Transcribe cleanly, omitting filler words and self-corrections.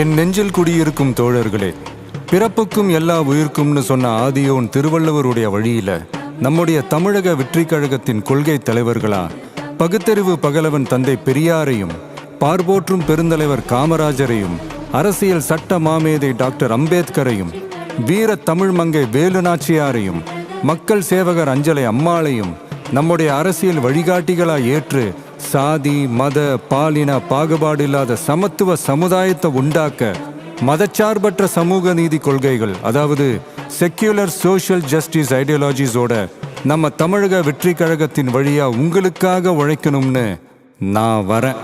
என் நெஞ்சில் குடியிருக்கும் தோழர்களே, பிறப்புக்கும் எல்லா உயிர்க்கும்னு சொன்ன ஆதியோன் திருவள்ளுவருடைய வழியில நம்முடைய தமிழக வெற்றி கழகத்தின் கொள்கை தலைவர்களா பகுத்தறிவு பகலவன் தந்தை பெரியாரையும், பார்போற்றும் பெருந்தலைவர் காமராஜரையும், அரசியல் சட்ட மாமேதை டாக்டர் அம்பேத்கரையும், வீர தமிழ் மங்கை வேலு நாச்சியாரையும், மக்கள் சேவகர் அஞ்சலை அம்மாளையும் நம்முடைய அரசியல் வழிகாட்டிகளாய் ஏற்று சாதி மத பாலின பாகுபாடு இல்லாத சமத்துவ சமுதாயத்தை உண்டாக்க மதச்சார்பற்ற சமூக நீதி கொள்கைகள், அதாவது செக்யூலர் சோஷியல் ஜஸ்டிஸ் ஐடியாலஜிஸோட நம்ம தமிழக வெற்றி கழகத்தின் வழியா உங்களுக்காக உழைக்கணும்னு நான் வரேன்.